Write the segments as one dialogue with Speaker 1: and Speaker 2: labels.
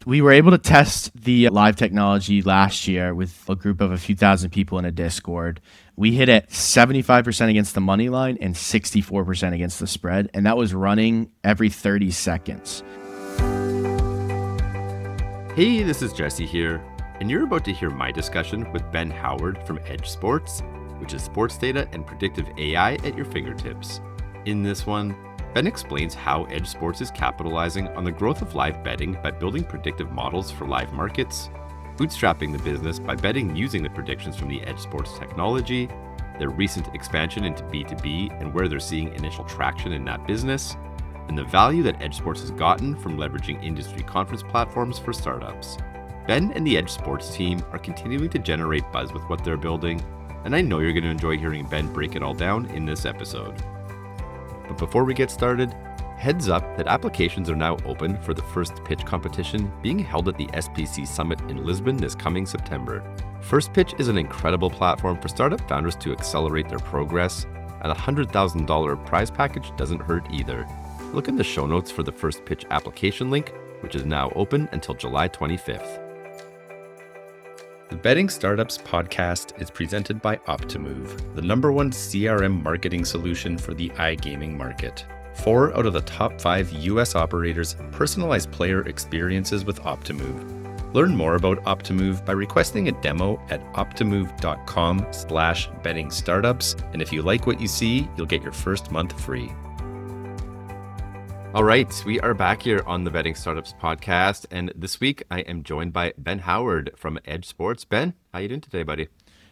Speaker 1: We were able to test the live technology last year with a group of a few thousand people in a Discord. We hit it 75% against the money line and 64% against the spread, and that was running every 30 seconds.
Speaker 2: Hey, this is Jesse here, and you're about to hear my discussion with Ben Howard from EdgeSports, which is sports data and predictive AI at your fingertips. In this one, Ben explains how EdgeSports is capitalizing on the growth of live betting by building predictive models for live markets, bootstrapping the business by betting using the predictions from the EdgeSports technology, their recent expansion into B2B and where they're seeing initial traction in that business, and the value that EdgeSports has gotten from leveraging industry conference platforms for startups. Ben and the EdgeSports team are continuing to generate buzz with what they're building, and I know you're going to enjoy hearing Ben break it all down in this episode. But before we get started, heads up that applications are now open for the first pitch competition being held at the SPC Summit in Lisbon this coming September. First Pitch is an incredible platform for startup founders to accelerate their progress, and a $100,000 prize package doesn't hurt either. Look in the show notes for the First Pitch application link, which is now open until July 25th. The Betting Startups podcast is presented by Optimove, the #1 CRM marketing solution for the iGaming market. 4 out of the top 5 US operators personalize player experiences with Optimove. Learn more about Optimove by requesting a demo at optimove.com/bettingstartups. And if you like what you see, you'll get your first month free. All right, we are back here on the Betting Startups podcast, and this week I am joined by Ben Howard from EdgeSports. Ben, how you doing today, buddy?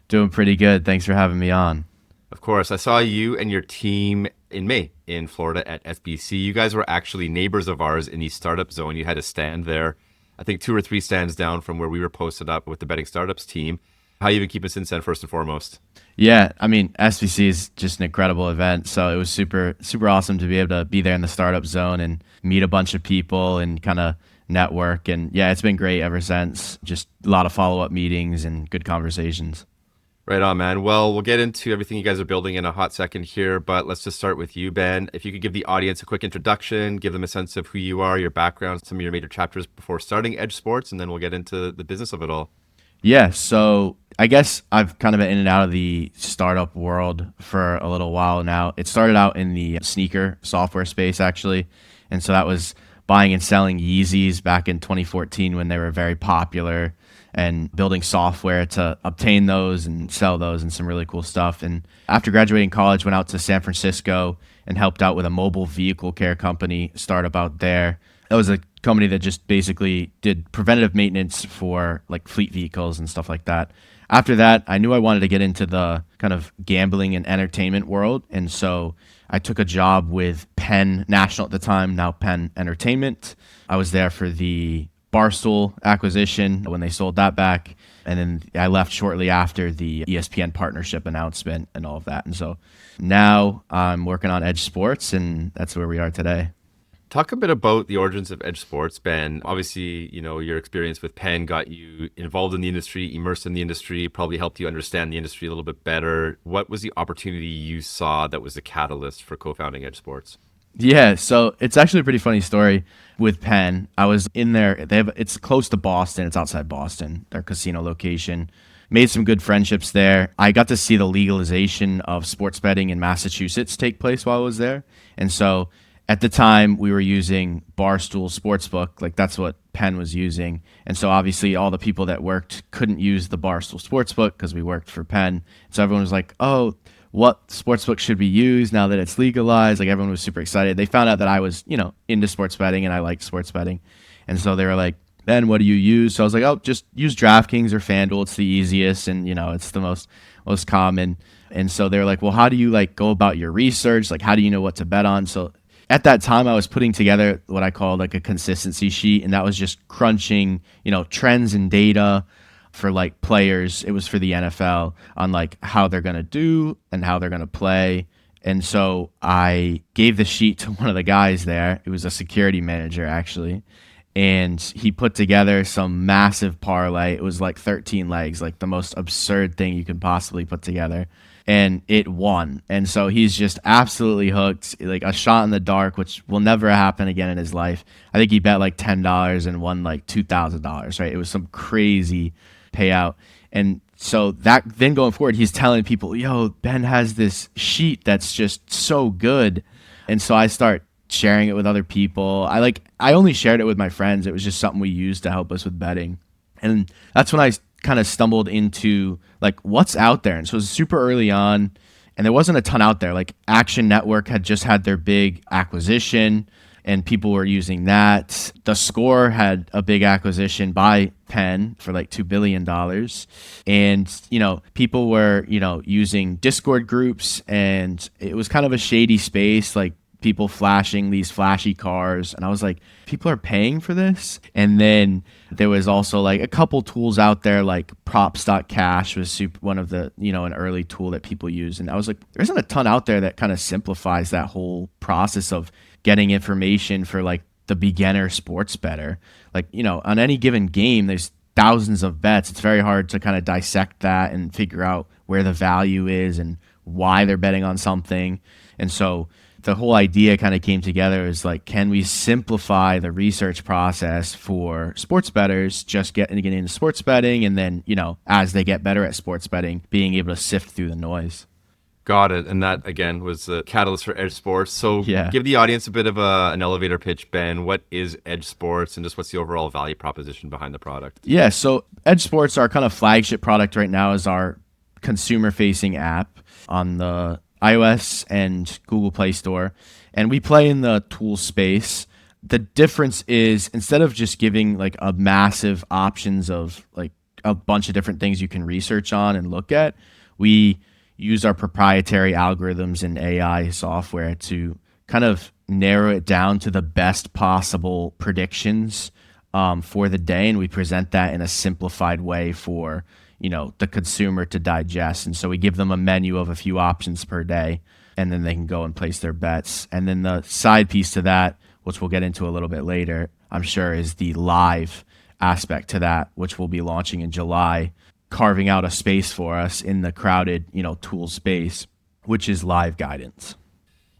Speaker 1: Doing pretty good. Thanks for having me on.
Speaker 2: Of course, I saw you and your team in May in Florida at SBC. You guys were actually neighbors of ours in the startup zone. You had a stand there, I think 2 or 3 stands down from where we were posted up with the Betting Startups team. How you been keeping since then, first and foremost?
Speaker 1: Yeah, I mean, SBC is just an incredible event. So it was super awesome to be able to be there in the startup zone and meet a bunch of people and kind of network. And yeah, it's been great ever since. Just a lot of follow-up meetings and good conversations.
Speaker 2: Right on, man. Well, we'll get into everything you guys are building in a hot second here, but let's just start with you, Ben. If you could give the audience a quick introduction, give them a sense of who you are, your background, some of your major chapters before starting EdgeSports, and then we'll get into the business of it all.
Speaker 1: Yeah, so I guess I've kind of been in and out of the startup world for a little while now. It started out in the sneaker software space, actually. And so that was buying and selling Yeezys back in 2014 when they were very popular, and building software to obtain those and sell those and some really cool stuff. And after graduating college, went out to San Francisco and helped out with a mobile vehicle care company startup out there. That was a company that just basically did preventative maintenance for like fleet vehicles and stuff like that. After that, I knew I wanted to get into the kind of gambling and entertainment world. And so I took a job with Penn National at the time, now Penn Entertainment. I was there for the Barstool acquisition when they sold that back. And then I left shortly after the ESPN partnership announcement and all of that. And so now I'm working on EdgeSports, and that's where we are today.
Speaker 2: Talk a bit about the origins of EdgeSports, Ben. Obviously, you know, your experience with Penn got you involved in the industry, immersed in the industry, probably helped you understand the industry a little bit better. What was the opportunity you saw that was the catalyst for co-founding EdgeSports?
Speaker 1: Yeah, so it's actually a pretty funny story with Penn. I was in there. It's close to Boston. It's outside Boston, their casino location. Made some good friendships there. I got to see the legalization of sports betting in Massachusetts take place while I was there. And so at the time, we were using Barstool Sportsbook, like that's what Penn was using. And so obviously all the people that worked couldn't use the Barstool Sportsbook because we worked for Penn. So everyone was like, oh, what sportsbook should we use now that it's legalized? Like everyone was super excited. They found out that I was, into sports betting and I liked sports betting. And so they were like, Ben, what do you use? So I was like, oh, just use DraftKings or FanDuel. It's the easiest and, it's the most common. And so they were like, well, how do you go about your research? Like, how do you know what to bet on? So at that time, I was putting together what I called a consistency sheet, and that was just crunching, trends and data for players. It was for the NFL on how they're going to do and how they're going to play. And so I gave the sheet to one of the guys there. It was a security manager, actually. And he put together some massive parlay. It was 13 legs, the most absurd thing you could possibly put together. and it won. And so he's just absolutely hooked, like a shot in the dark, which will never happen again in his life. I think he bet like $10 and won like $2,000, right? It was some crazy payout. And so that then going forward, he's telling people, yo, Ben has this sheet that's just so good. And so I start sharing it with other people. I only shared it with my friends. It was just something we used to help us with betting. And that's when I kind of stumbled into like what's out there. And so it was super early on, and there wasn't a ton out there. Like Action Network had just had their big acquisition, and people were using that. The Score had a big acquisition by Penn for like $2 billion. And, people were, using Discord groups, and it was kind of a shady space, like people flashing these flashy cars. And I was like, people are paying for this? And then there was also like a couple tools out there, like props.cash was one of the, an early tool that people use. And I was like, there isn't a ton out there that kind of simplifies that whole process of getting information for like the beginner sports bettor. Like, on any given game, there's thousands of bets. It's very hard to kind of dissect that and figure out where the value is and why they're betting on something. And so the whole idea kind of came together is like, can we simplify the research process for sports bettors just getting into sports betting, and then, as they get better at sports betting, being able to sift through the noise.
Speaker 2: Got it. And that, again, was the catalyst for EdgeSports. So give the audience a bit of an elevator pitch, Ben. What is EdgeSports, and just what's the overall value proposition behind the product?
Speaker 1: Yeah, so EdgeSports, our kind of flagship product right now, is our consumer-facing app on the iOS and Google Play Store. And we play in the tool space. The difference is, instead of just giving like a massive options of like a bunch of different things you can research on and look at, we use our proprietary algorithms and AI software to kind of narrow it down to the best possible predictions for the day. And we present that in a simplified way for the consumer to digest. And so we give them a menu of a few options per day, and then they can go and place their bets. And then the side piece to that, which we'll get into a little bit later, I'm sure, is the live aspect to that, which we'll be launching in July, carving out a space for us in the crowded, tool space, which is live guidance.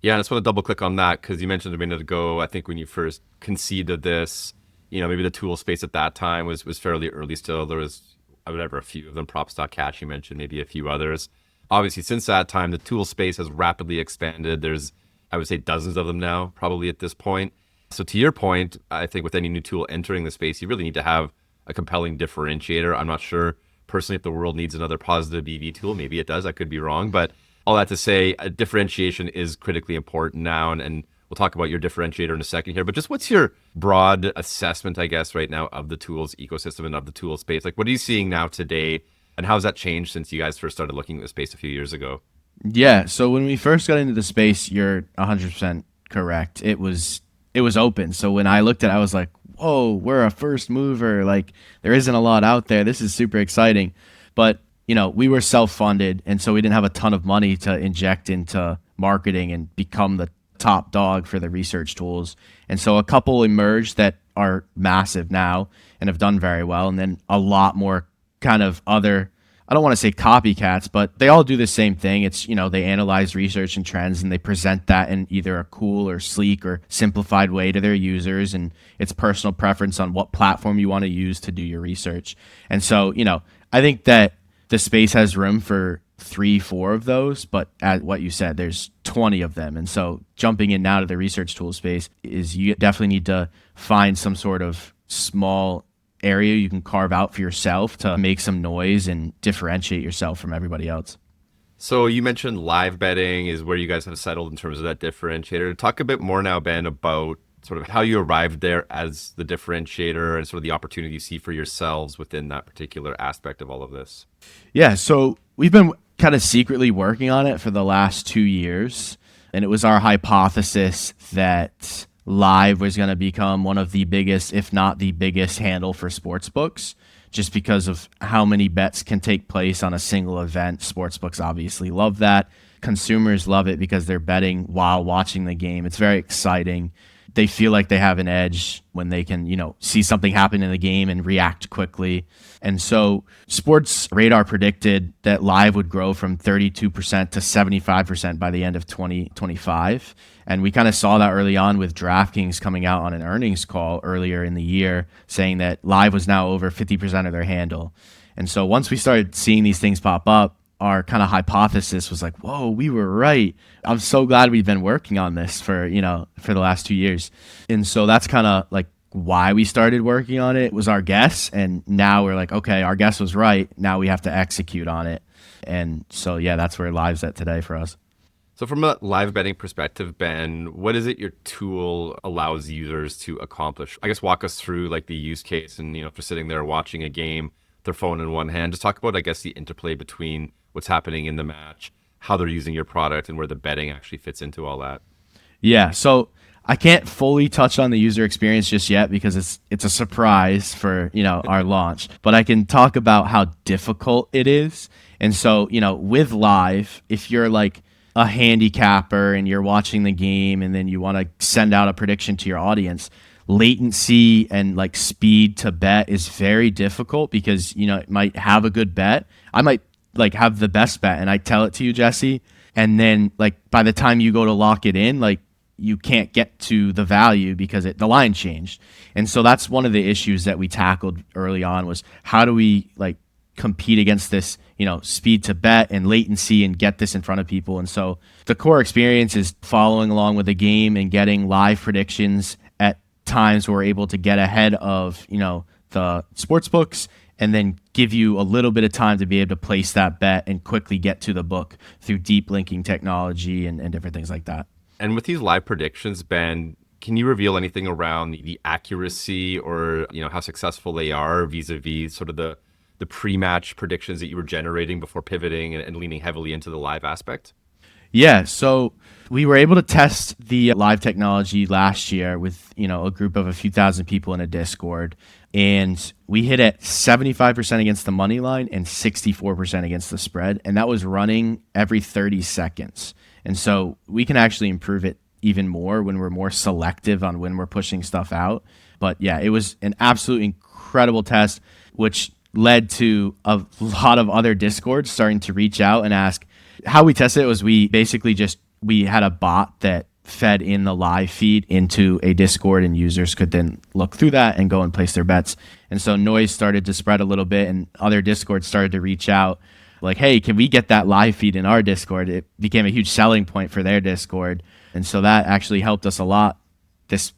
Speaker 2: Yeah, I just want to double click on that because you mentioned a minute ago, I think when you first conceived of this, maybe the tool space at that time was fairly early still. There was a few of them, props.cash you mentioned, maybe a few others. Obviously, since that time, the tool space has rapidly expanded. There's, I would say, dozens of them now, probably at this point. So to your point, I think with any new tool entering the space, you really need to have a compelling differentiator. I'm not sure personally if the world needs another positive EV tool. Maybe it does. I could be wrong. But all that to say, a differentiation is critically important now. And we'll talk about your differentiator in a second here. But just what's your broad assessment, I guess, right now of the tools ecosystem and of the tool space? Like, what are you seeing now today? And how has that changed since you guys first started looking at the space a few years ago?
Speaker 1: Yeah. So when we first got into the space, you're 100% correct. It was open. So when I looked at it, I was like, whoa, we're a first mover. Like, there isn't a lot out there. This is super exciting. But, we were self-funded. And so we didn't have a ton of money to inject into marketing and become the top dog for the research tools. And so a couple emerged that are massive now and have done very well. And then a lot more kind of other, I don't want to say copycats, but they all do the same thing. It's, they analyze research and trends, and they present that in either a cool or sleek or simplified way to their users. And it's personal preference on what platform you want to use to do your research. And so, I think that the space has room for 3-4 of those, but at what you said, there's 20 of them. And so jumping in now to the research tool space is you definitely need to find some sort of small area you can carve out for yourself to make some noise and differentiate yourself from everybody else.
Speaker 2: So you mentioned live betting is where you guys have settled in terms of that differentiator. Talk a bit more now, Ben, about sort of how you arrived there as the differentiator and sort of the opportunity you see for yourselves within that particular aspect of all of this.
Speaker 1: Yeah, so we've been kind of secretly working on it for the last 2 years, and it was our hypothesis that live was going to become one of the biggest, if not the biggest, handle for sportsbooks, just because of how many bets can take place on a single event. Sportsbooks obviously love that. Consumers love it because they're betting while watching the game. It's very exciting. they feel like they have an edge when they can, see something happen in the game and react quickly. And so Sports Radar predicted that live would grow from 32% to 75% by the end of 2025. And we kind of saw that early on with DraftKings coming out on an earnings call earlier in the year saying that live was now over 50% of their handle. And so once we started seeing these things pop up, our kind of hypothesis was like, whoa, we were right. I'm so glad we've been working on this for the last 2 years. And so that's kind of like why we started working on it, was our guess. And now we're like, okay, our guess was right. Now we have to execute on it. And so, yeah, that's where live's at today for us.
Speaker 2: So from a live betting perspective, Ben, what is it your tool allows users to accomplish? I guess walk us through like the use case and, if they're sitting there watching a game, their phone in one hand, just talk about, I guess, the interplay between what's happening in the match, how they're using your product, and where the betting actually fits into all that.
Speaker 1: Yeah, so I can't fully touch on the user experience just yet because it's a surprise for, our launch, but I can talk about how difficult it is. And so, with live, if you're like a handicapper and you're watching the game and then you want to send out a prediction to your audience, latency and like speed to bet is very difficult because, it might have a good bet. I might like have the best bet and I tell it to you, Jesse. And then like by the time you go to lock it in, like you can't get to the value because the line changed. And so that's one of the issues that we tackled early on was how do we like compete against this, speed to bet and latency and get this in front of people. And so the core experience is following along with the game and getting live predictions at times where we're able to get ahead of, the sportsbooks and then give you a little bit of time to be able to place that bet and quickly get to the book through deep linking technology and different things like that.
Speaker 2: And with these live predictions, Ben, can you reveal anything around the accuracy or, how successful they are vis-a-vis sort of the pre-match predictions that you were generating before pivoting and leaning heavily into the live aspect?
Speaker 1: Yeah, so we were able to test the live technology last year with, a group of a few thousand people in a Discord. And we hit at 75% against the money line and 64% against the spread. And that was running every 30 seconds. And so we can actually improve it even more when we're more selective on when we're pushing stuff out. But yeah, it was an absolutely incredible test, which led to a lot of other Discords starting to reach out and ask. How we tested it was we had a bot that fed in the live feed into a Discord and users could then look through that and go and place their bets. And so noise started to spread a little bit and other Discords started to reach out like, hey, can we get that live feed in our Discord? It became a huge selling point for their Discord. And so that actually helped us a lot this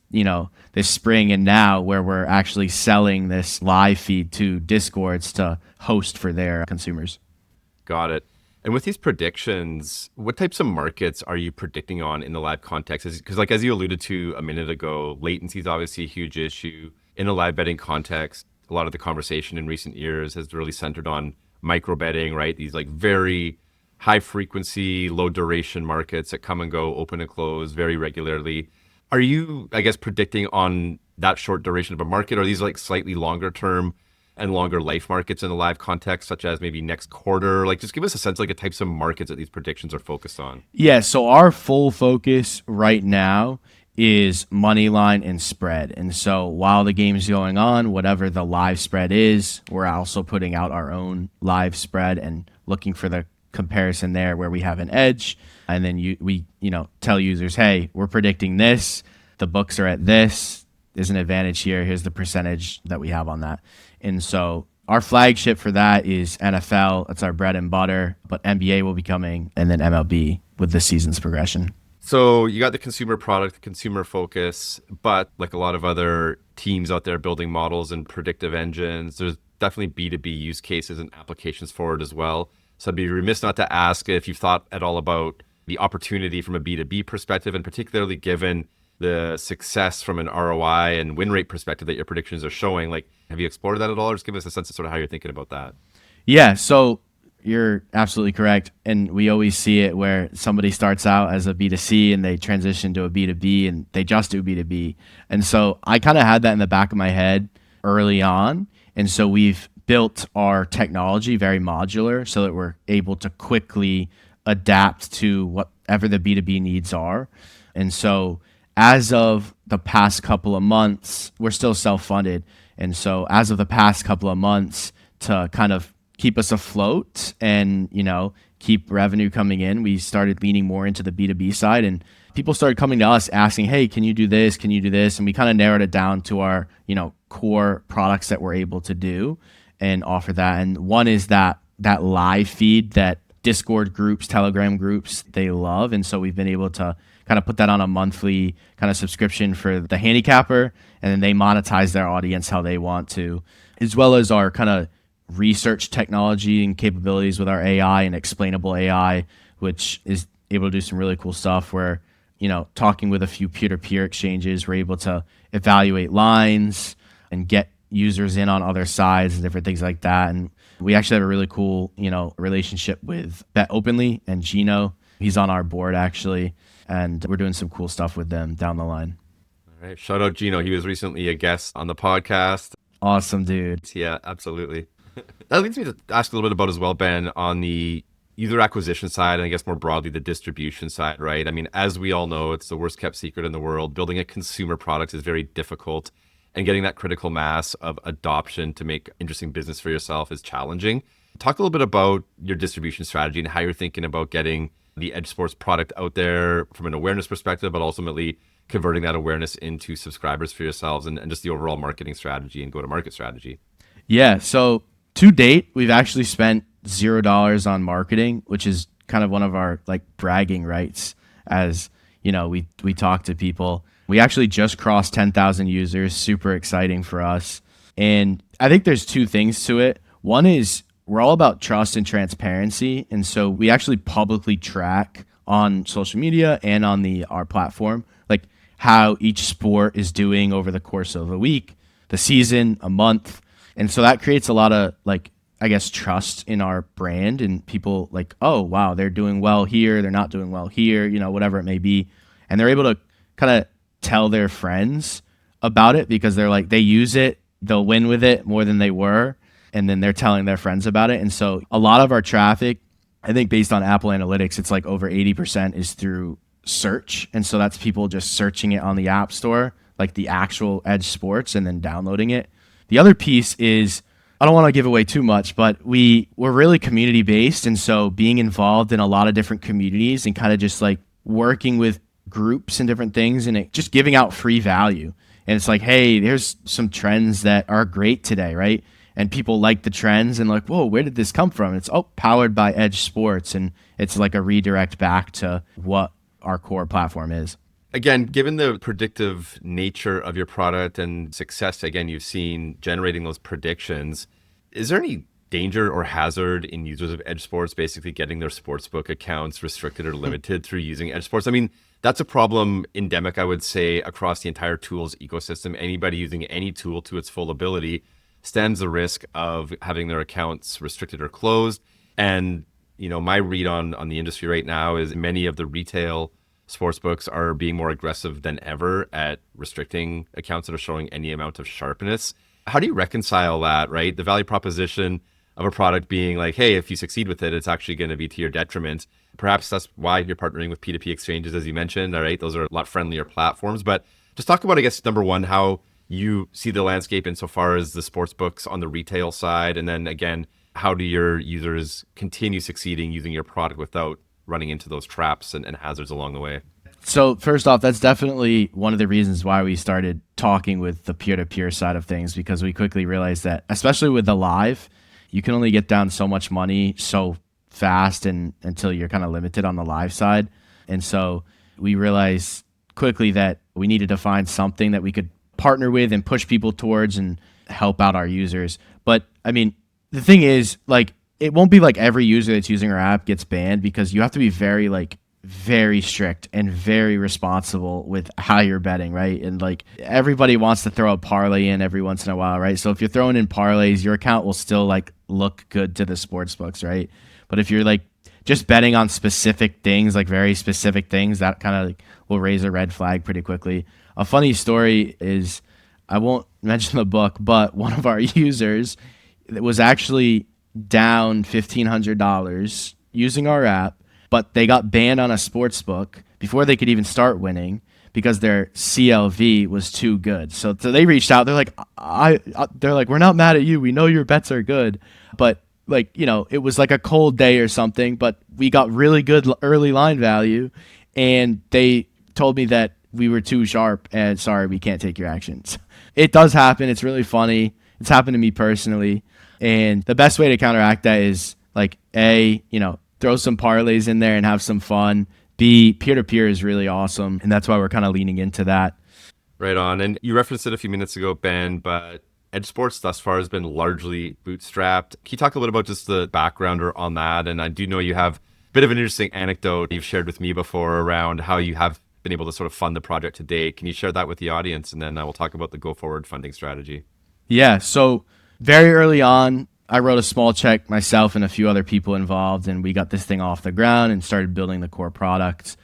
Speaker 1: spring and now where we're actually selling this live feed to Discords to host for their consumers.
Speaker 2: Got it. And with these predictions, what types of markets are you predicting on in the live context? Because like as you alluded to a minute ago, latency is obviously a huge issue. In a live betting context, a lot of the conversation in recent years has really centered on micro betting, right? These like very high frequency, low duration markets that come and go, open and close very regularly. Are you, I guess, predicting on that short duration of a market? Or are these like slightly longer term and longer life markets in the live context, such as maybe next quarter? Like, just give us a sense, like, the types of markets that these predictions are focused on.
Speaker 1: Yeah, so our full focus right now is money line and spread. And so while the game is going on, whatever the live spread is, we're also putting out our own live spread and looking for the comparison there where we have an edge. And then we tell users, hey, we're predicting this. The books are at this. There's an advantage here. Here's the percentage that we have on that. And so our flagship for that is NFL. It's our bread and butter, but NBA will be coming and then MLB with the season's progression.
Speaker 2: So you got the consumer product, the consumer focus, but like a lot of other teams out there building models and predictive engines, there's definitely B2B use cases and applications for it as well. So I'd be remiss not to ask if you've thought at all about the opportunity from a B2B perspective, and particularly given the success from an ROI and win rate perspective that your predictions are showing. Like, have you explored that at all, or just give us a sense of sort of how you're thinking about that?
Speaker 1: Yeah, so you're absolutely correct. And we always see it where somebody starts out as a B2C and they transition to a B2B and they just do B2B. And so I kind of had that in the back of my head early on. And so we've built our technology very modular so that we're able to quickly adapt to whatever the B2B needs are. And so as of the past couple of months, we're still self-funded. And so as of the past couple of months, to kind of keep us afloat and, keep revenue coming in, we started leaning more into the B2B side, and people started coming to us asking, hey, can you do this? Can you do this? And we kind of narrowed it down to our, core products that we're able to do and offer that. And one is that live feed that Discord groups, Telegram groups, they love. And so we've been able to kind of put that on a monthly kind of subscription for the handicapper, and then they monetize their audience how they want to, as well as our kind of research technology and capabilities with our AI and explainable AI, which is able to do some really cool stuff where, talking with a few peer-to-peer exchanges, we're able to evaluate lines and get users in on other sides and different things like that. And we actually have a really cool, relationship with Bet Openly and Gino. He's on our board actually, and we're doing some cool stuff with them down the line.
Speaker 2: All right. Shout out Gino. He was recently a guest on the podcast.
Speaker 1: Awesome, dude.
Speaker 2: Yeah, absolutely. That leads me to ask a little bit about as well, Ben, on the user acquisition side, and I guess more broadly, the distribution side, right? I mean, as we all know, it's the worst kept secret in the world. Building a consumer product is very difficult, and getting that critical mass of adoption to make interesting business for yourself is challenging. Talk a little bit about your distribution strategy and how you're thinking about getting the EdgeSports product out there from an awareness perspective, but ultimately converting that awareness into subscribers for yourselves, and just the overall marketing strategy and go-to-market strategy.
Speaker 1: Yeah, so to date, we've actually spent $0 on marketing, which is kind of one of our bragging rights. As we talk to people. We actually just crossed 10,000 users, super exciting for us. And I think there's two things to it. One is we're all about trust and transparency, and so we actually publicly track on social media and on our platform how each sport is doing over the course of a week, the season, a month. And so that creates a lot of trust in our brand, and people oh, wow, they're doing well here, they're not doing well here, whatever it may be. And they're able to kind of tell their friends about it because they use it, they'll win with it more than they were. And then they're telling their friends about it. And so a lot of our traffic, I think based on Apple Analytics, it's over 80% is through search. And so that's people just searching it on the App Store, the actual EdgeSports, and then downloading it. The other piece is, I don't want to give away too much, but we're really community based. And so being involved in a lot of different communities and kind of just working with groups and different things, and just giving out free value. And it's hey, there's some trends that are great today, right? And people like the trends and whoa, where did this come from? It's powered by EdgeSports, and it's a redirect back to what our core platform is.
Speaker 2: Again, given the predictive nature of your product and success, again, you've seen generating those predictions, is there any danger or hazard in users of EdgeSports basically getting their sportsbook accounts restricted or limited through using EdgeSports? I mean, that's a problem endemic, I would say, across the entire tools ecosystem. Anybody using any tool to its full ability stands the risk of having their accounts restricted or closed. And, my read on the industry right now is many of the retail sportsbooks are being more aggressive than ever at restricting accounts that are showing any amount of sharpness. How do you reconcile that, right? The value proposition of a product being hey, if you succeed with it, it's actually going to be to your detriment. Perhaps that's why you're partnering with P2P exchanges, as you mentioned, all right? Those are a lot friendlier platforms. But just talk about, I guess, number one, how you see the landscape insofar as the sports books on the retail side. And then again, how do your users continue succeeding using your product without running into those traps and hazards along the way?
Speaker 1: So first off, that's definitely one of the reasons why we started talking with the peer-to-peer side of things, because we quickly realized that, especially with the live, you can only get down so much money so fast and until you're kind of limited on the live side. And so we realized quickly that we needed to find something that we could partner with and push people towards and help out our users. But I mean, the thing is, it won't be every user that's using our app gets banned, because you have to be very strict and very responsible with how you're betting, right? And everybody wants to throw a parlay in every once in a while, right? So if you're throwing in parlays, your account will still look good to the sports books, right? But if you're just betting on specific things, very specific things, that kind of will raise a red flag pretty quickly. A funny story is, I won't mention the book, but one of our users was actually down $1,500 using our app, but they got banned on a sports book before they could even start winning, because their CLV was too good. So they reached out. They're like, they're like, we're not mad at you. We know your bets are good, but like, it was like a cold day or something, but we got really good early line value, and they told me that we were too sharp and sorry, we can't take your actions. It does happen. It's really funny. It's happened to me personally. And the best way to counteract that is like, A, throw some parlays in there and have some fun. B, peer-to-peer is really awesome. And that's why we're kind of leaning into that.
Speaker 2: Right on. And you referenced it a few minutes ago, Ben, but EdgeSports thus far has been largely bootstrapped. Can you talk a little about just the background on that? And I do know you have a bit of an interesting anecdote you've shared with me before around how you have been able to sort of fund the project to date. Can you share that with the audience? And then we'll talk about the go-forward funding strategy.
Speaker 1: Yeah, so very early on, I wrote a small check myself and a few other people involved, and we got this thing off the ground and started building the core product.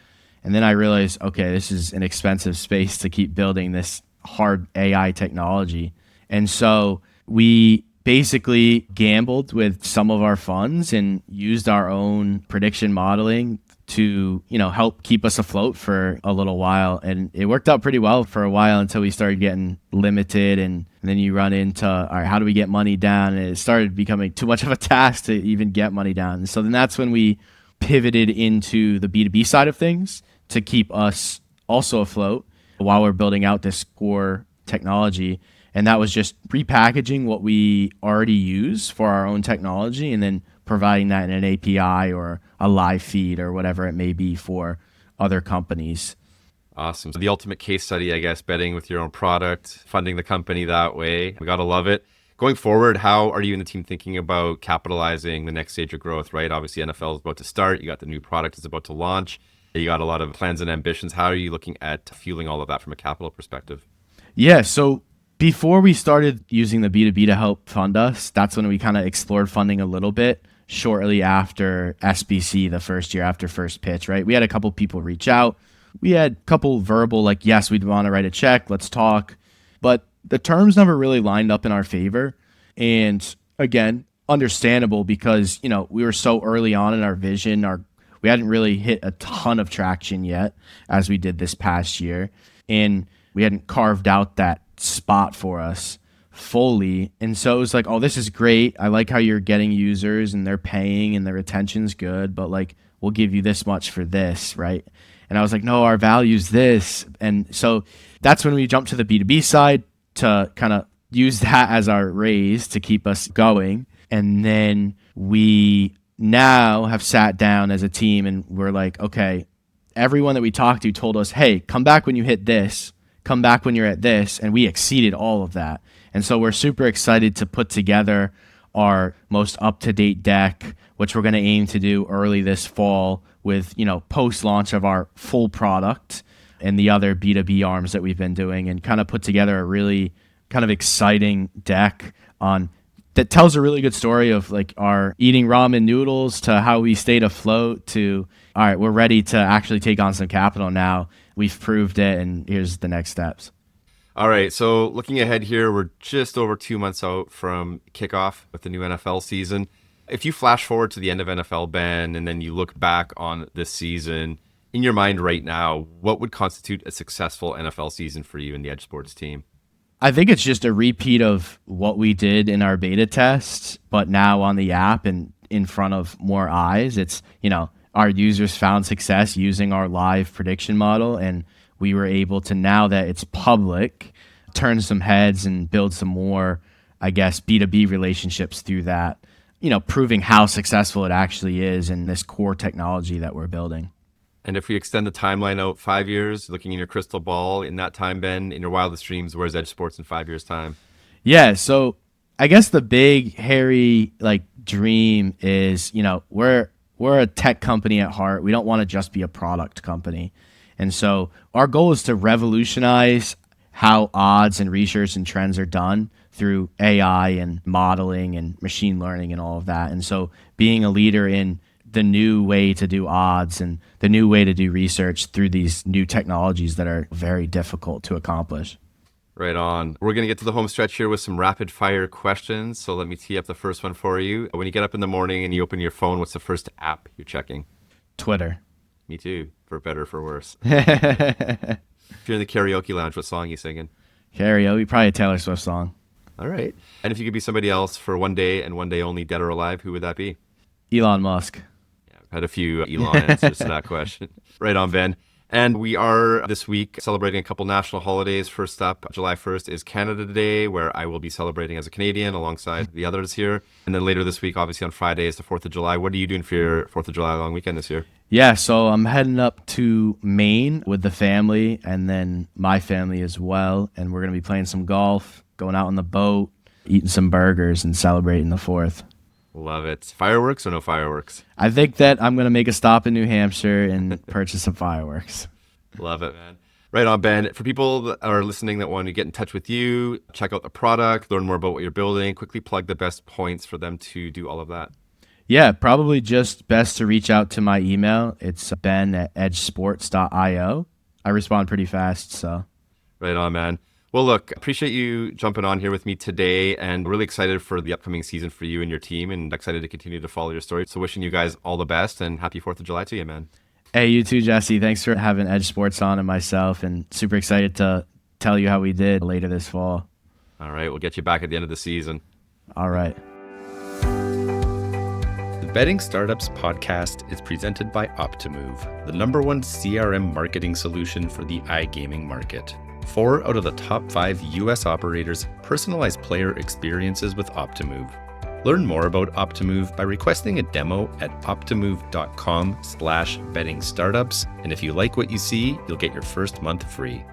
Speaker 1: And then I realized, okay, this is an expensive space to keep building this hard AI technology. And so we basically gambled with some of our funds and used our own prediction modeling to, help keep us afloat for a little while. And it worked out pretty well for a while until we started getting limited. And then you run into, all right, how do we get money down? And it started becoming too much of a task to even get money down. And so then that's when we pivoted into the B2B side of things to keep us also afloat while we're building out this core technology. And that was just repackaging what we already use for our own technology and then providing that in an API or a live feed or whatever it may be for other companies.
Speaker 2: Awesome. So the ultimate case study, I guess, betting with your own product, funding the company that way. We got to love it. Going forward, how are you and the team thinking about capitalizing the next stage of growth, right? Obviously, NFL is about to start. You got the new product is about to launch. You got a lot of plans and ambitions. How are you looking at fueling all of that from a capital perspective?
Speaker 1: Yeah, so before we started using the B2B to help fund us, that's when we kind of explored funding a little bit shortly after SBC, the first year after first pitch, right? We had a couple people reach out. We had a couple verbal, like, yes, we'd want to write a check, let's talk. But the terms never really lined up in our favor. And again, understandable because, we were so early on in our vision. We hadn't really hit a ton of traction yet as we did this past year. And we hadn't carved out that spot for us fully. And so it was like, oh, this is great. I like how you're getting users and they're paying and their retention's good, but like, we'll give you this much for this, right? And I was like, no, our value's this. And so that's when we jumped to the B2B side to kind of use that as our raise to keep us going. And then we now have sat down as a team and we're like, okay, everyone that we talked to told us, hey, come back when you hit this, come back when you're at this. And we exceeded all of that. And so we're super excited to put together our most up-to-date deck, which we're going to aim to do early this fall with, post-launch of our full product and the other B2B arms that we've been doing, and kind of put together a really kind of exciting deck that tells a really good story of like our eating ramen noodles to how we stayed afloat to, all right, we're ready to actually take on some capital now. We've proved it, and here's the next steps.
Speaker 2: All right, so looking ahead here, we're just over 2 months out from kickoff with the new NFL season. If you flash forward to the end of NFL, Ben, and then you look back on this season, in your mind right now, what would constitute a successful NFL season for you and the EdgeSports team?
Speaker 1: I think it's just a repeat of what we did in our beta tests, but now on the app and in front of more eyes. It's, our users found success using our live prediction model, and we were able to, now that it's public, turn some heads and build some more, I guess, B2B relationships through that, proving how successful it actually is in this core technology that we're building.
Speaker 2: And if we extend the timeline out 5 years, looking in your crystal ball, in that time, Ben, in your wildest dreams, where's EdgeSports in 5 years' time?
Speaker 1: Yeah, so I guess the big, hairy, dream is, we're a tech company at heart. We don't want to just be a product company. And so our goal is to revolutionize how odds and research and trends are done through AI and modeling and machine learning and all of that. And so being a leader in the new way to do odds and the new way to do research through these new technologies that are very difficult to accomplish.
Speaker 2: Right on. We're going to get to the home stretch here with some rapid fire questions. So let me tee up the first one for you. When you get up in the morning and you open your phone, what's the first app you're checking?
Speaker 1: Twitter.
Speaker 2: Me too, for better or for worse. If you're in the karaoke lounge, what song are you singing?
Speaker 1: Karaoke, probably a Taylor Swift song.
Speaker 2: All right. And if you could be somebody else for one day and one day only, dead or alive, who would that be?
Speaker 1: Elon Musk.
Speaker 2: Yeah, I've had a few Elon answers to that question. Right on, Ben. And we are this week celebrating a couple national holidays. First up, July 1st is Canada Day, where I will be celebrating as a Canadian alongside the others here. And then later this week, obviously on Friday, is the 4th of July. What are you doing for your 4th of July long weekend this year?
Speaker 1: Yeah, so I'm heading up to Maine with the family and then my family as well. And we're going to be playing some golf, going out on the boat, eating some burgers, and celebrating the 4th.
Speaker 2: Love it. Fireworks or no fireworks?
Speaker 1: I think that I'm going to make a stop in New Hampshire and purchase some fireworks.
Speaker 2: Love it, man. Right on, Ben. For people that are listening that want to get in touch with you, check out the product, learn more about what you're building, quickly plug the best points for them to do all of that.
Speaker 1: Yeah, probably just best to reach out to my email. It's ben@edgesports.io. I respond pretty fast, so.
Speaker 2: Right on, man. Well, look, appreciate you jumping on here with me today and really excited for the upcoming season for you and your team and excited to continue to follow your story. So wishing you guys all the best and happy 4th of July to you, man.
Speaker 1: Hey, you too, Jesse. Thanks for having Edge Sports on and myself, and super excited to tell you how we did later this fall.
Speaker 2: All right, we'll get you back at the end of the season.
Speaker 1: All right.
Speaker 2: The Betting Startups podcast is presented by Optimove, the #1 CRM marketing solution for the iGaming market. 4 out of the top 5 US operators personalize player experiences with Optimove. Learn more about Optimove by requesting a demo at optimove.com/bettingstartups. And if you like what you see, you'll get your first month free.